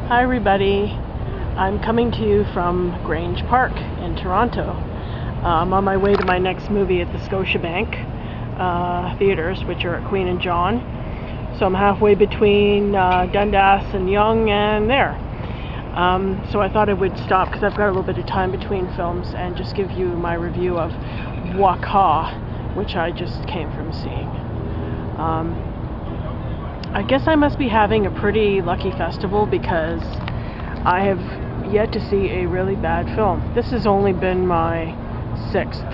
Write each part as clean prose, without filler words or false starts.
Hi everybody, I'm coming to you from Grange Park in Toronto. I'm on my way to my next movie at the Scotiabank theaters, which are at Queen and John. So I'm halfway between Dundas and Yonge and there. So I thought I would stop because I've got a little bit of time between films and just give you my review of Bwakaw, which I just came from seeing. I guess I must be having a pretty lucky festival because I have yet to see a really bad film. This has only been my 6th,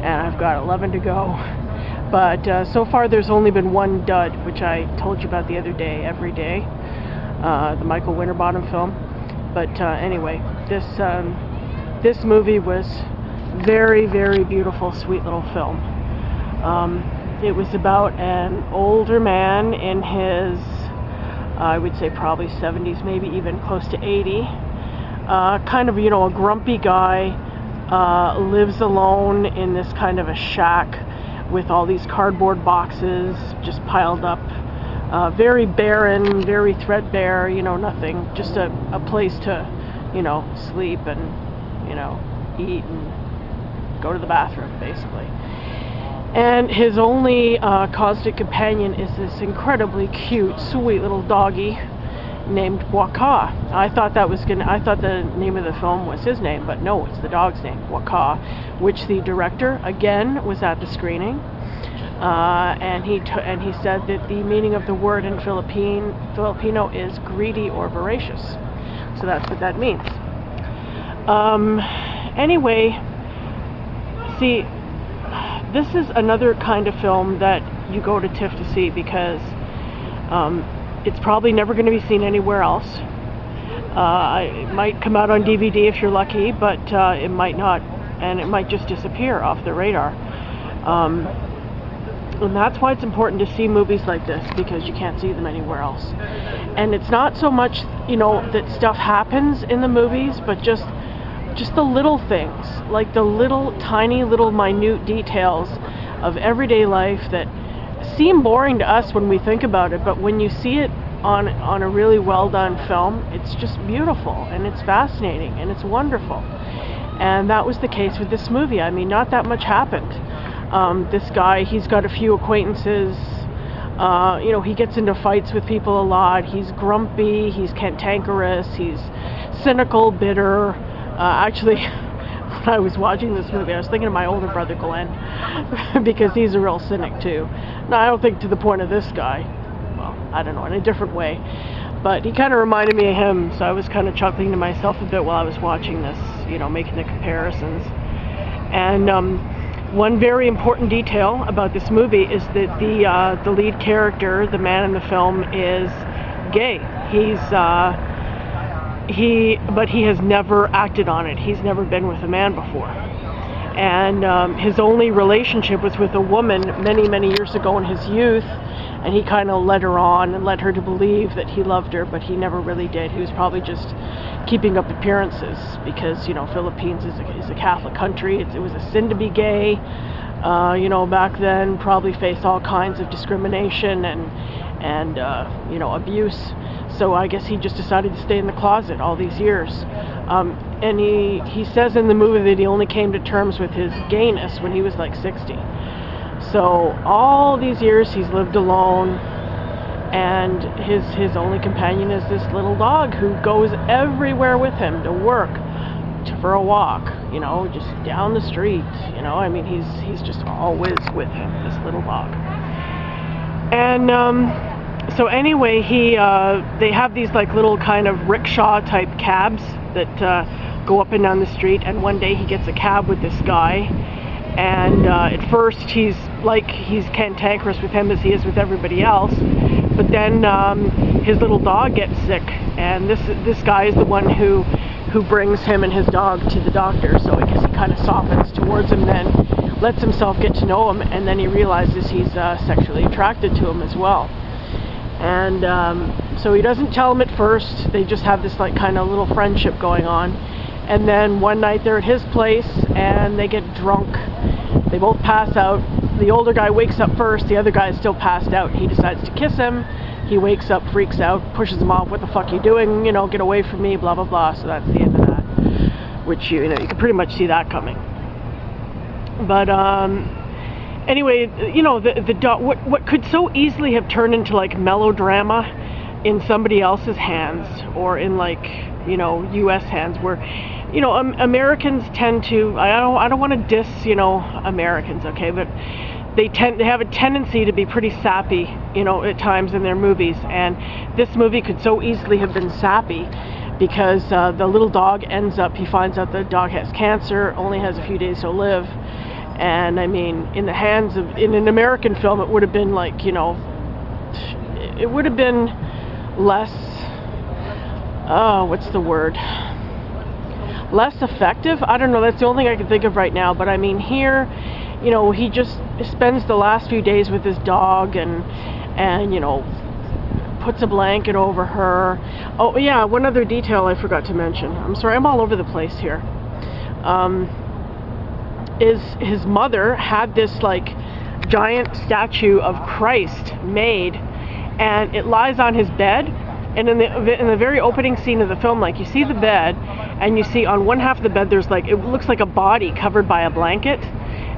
and I've got 11 to go. But so far there's only been one dud, which I told you about the other day, Every Day, the Michael Winterbottom film. But anyway, this movie was very, very beautiful, sweet little film. It was about an older man in his, I would say probably 70s, maybe even close to 80. Kind of, a grumpy guy, lives alone in this kind of a shack with all these cardboard boxes just piled up. Very barren, very threadbare, nothing. Just a place to, sleep and, eat and go to the bathroom, basically. And his only constant companion is this incredibly cute, sweet little doggy named Bwakaw. I thought the name of the film was his name, but no, it's the dog's name, Bwakaw, which the director again was at the screening, and he said that the meaning of the word in Filipino is greedy or voracious. So that's what that means. Anyway, see. This is another kind of film that you go to Tiff to see because it's probably never going to be seen anywhere else. It might come out on DVD if you're lucky, but it might not, and it might just disappear off the radar. And that's why it's important to see movies like this, because you can't see them anywhere else. And it's not so much, that stuff happens in the movies, but just the little things, like the little tiny little minute details of everyday life that seem boring to us when we think about it, but when you see it on a really well done film, it's just beautiful and it's fascinating and it's wonderful. And that was the case with this movie. I mean, not that much happened. This guy, he's got a few acquaintances, he gets into fights with people a lot, he's grumpy, he's cantankerous, he's cynical, bitter. Actually, when I was watching this movie, I was thinking of my older brother Glenn, because he's a real cynic too. Now, I don't think to the point of this guy. Well, I don't know, in a different way. But he kind of reminded me of him, so I was kind of chuckling to myself a bit while I was watching this, making the comparisons. And one very important detail about this movie is that the lead character, the man in the film, is gay. But he has never acted on it. He's never been with a man before. And his only relationship was with a woman many, many years ago in his youth, and he kind of led her on and led her to believe that he loved her, but he never really did. He was probably just keeping up appearances because, Philippines is a Catholic country. It was a sin to be gay, back then, probably faced all kinds of discrimination and abuse. So I guess he just decided to stay in the closet all these years. And he says in the movie that he only came to terms with his gayness when he was like 60. So all these years he's lived alone, and his only companion is this little dog who goes everywhere with him, to work, for a walk, just down the street, I mean, he's just always with him, this little dog. And so anyway, they have these like little kind of rickshaw type cabs that go up and down the street, and one day he gets a cab with this guy, and at first he's cantankerous with him as he is with everybody else, but then his little dog gets sick, and this guy is the one who brings him and his dog to the doctor, so I guess he kind of softens towards him, then lets himself get to know him, and then he realizes he's sexually attracted to him as well. And so he doesn't tell him at first. They just have this like kind of little friendship going on. And then one night they're at his place and they get drunk. They both pass out. The older guy wakes up first. The other guy is still passed out. He decides to kiss him. He wakes up, freaks out, pushes him off. What the fuck are you doing? You know, get away from me, blah, blah, blah. So that's the end of that, which, you know, you can pretty much see that coming. But, anyway, you know, the dog, what could so easily have turned into like melodrama in somebody else's hands, or in like, you know, U.S. hands, where, you know, Americans tend to, I don't want to diss, you know, Americans, okay, but they have a tendency to be pretty sappy, you know, at times in their movies, and this movie could so easily have been sappy, because the little dog ends up, he finds out the dog has cancer, only has a few days to live. And I mean, in the hands of, in an American film, it would have been like, you know, it would have been less, what's the word? Less effective? I don't know, that's the only thing I can think of right now. But I mean, here, you know, he just spends the last few days with his dog, and you know, puts a blanket over her. Oh yeah, one other detail I forgot to mention. I'm sorry, I'm all over the place here. Is his mother had this like giant statue of Christ made, and it lies on his bed. And in the very opening scene of the film, like, you see the bed, and you see on one half of the bed there's like, it looks like a body covered by a blanket,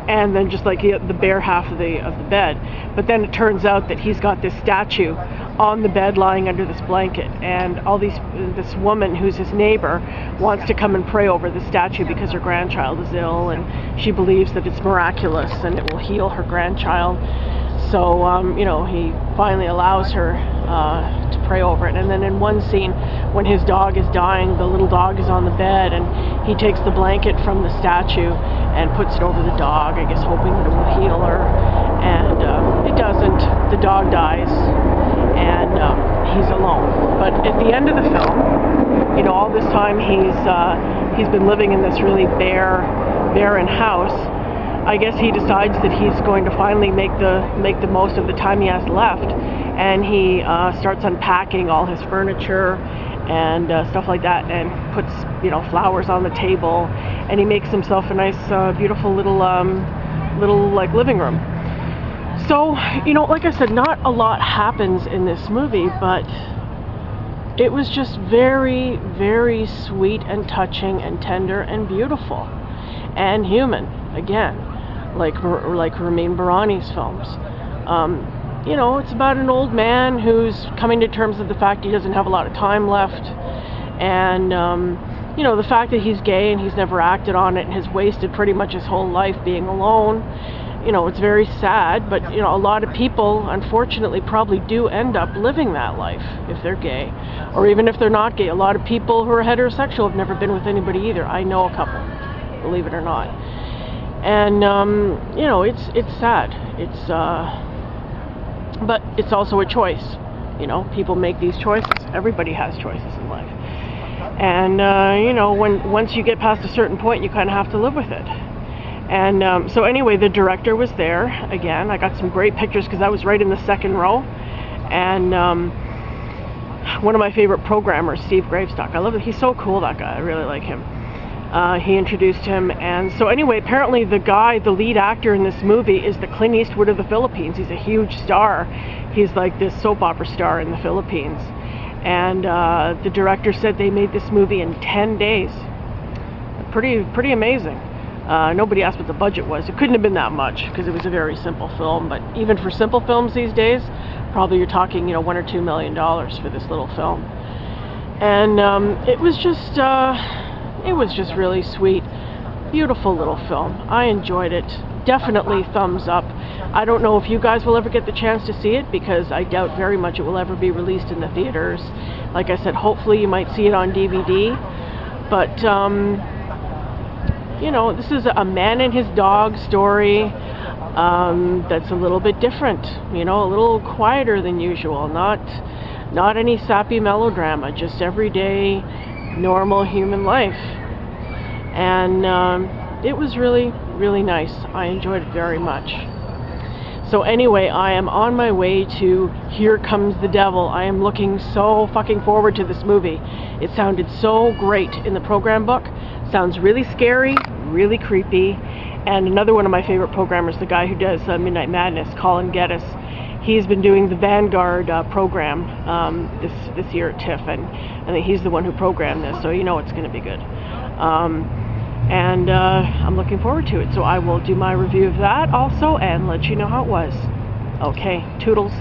and then just like the bare half of the bed. But then it turns out that he's got this statue on the bed lying under this blanket, and this woman who's his neighbor wants to come and pray over the statue because her grandchild is ill, and she believes that it's miraculous and it will heal her grandchild. So you know, he finally allows her to pray over it. And then in one scene, when his dog is dying, the little dog is on the bed, and he takes the blanket from the statue and puts it over the dog, I guess hoping that it will heal her. And it doesn't. The dog dies, and he's alone. But at the end of the film, you know, all this time he's been living in this really barren house. I guess he decides that he's going to finally make the most of the time he has left, and he starts unpacking all his furniture and stuff like that, and puts, you know, flowers on the table, and he makes himself a nice, beautiful little like living room. So, you know, like I said, not a lot happens in this movie, but it was just very, very sweet and touching and tender and beautiful and human again. Like Ramin Barani's films. You know, it's about an old man who's coming to terms with the fact he doesn't have a lot of time left, and you know, the fact that he's gay and he's never acted on it and has wasted pretty much his whole life being alone. You know, it's very sad, but you know, a lot of people, unfortunately, probably do end up living that life if they're gay, or even if they're not gay. A lot of people who are heterosexual have never been with anybody either. I know a couple, believe it or not. And you know, it's sad. It's but it's also a choice. You know, people make these choices. Everybody has choices in life. And you know, once you get past a certain point, you kind of have to live with it. And so anyway, the director was there again. I got some great pictures because I was right in the second row. And one of my favorite programmers, Steve Gravestock. I love it. He's so cool, that guy. I really like him. He introduced him, and so anyway, apparently the lead actor in this movie is the Clint Eastwood of the Philippines. He's a huge star. He's like this soap opera star in the Philippines. And the director said they made this movie in 10 days. Pretty amazing. Nobody asked what the budget was. It couldn't have been that much because it was a very simple film, but even for simple films these days, probably you're talking, you know, $1 or $2 million for this little film. And it was just really sweet, beautiful little film. I enjoyed it. Definitely thumbs up. I don't know if you guys will ever get the chance to see it, because I doubt very much it will ever be released in the theaters. Like I said, hopefully you might see it on DVD. But you know, this is a man and his dog story that's a little bit different. You know, a little quieter than usual. Not any sappy melodrama. Just everyday, normal human life. And it was really, really nice. I enjoyed it very much. So anyway, I am on my way to Here Comes the Devil. I am looking so fucking forward to this movie. It sounded so great in the program book. Sounds really scary, really creepy. And another one of my favorite programmers, the guy who does Midnight Madness, Colin Geddes, he's been doing the Vanguard program this year at Tiff, and I think he's the one who programmed this, so you know it's going to be good. And I'm looking forward to it, so I will do my review of that also and let you know how it was. Okay, toodles.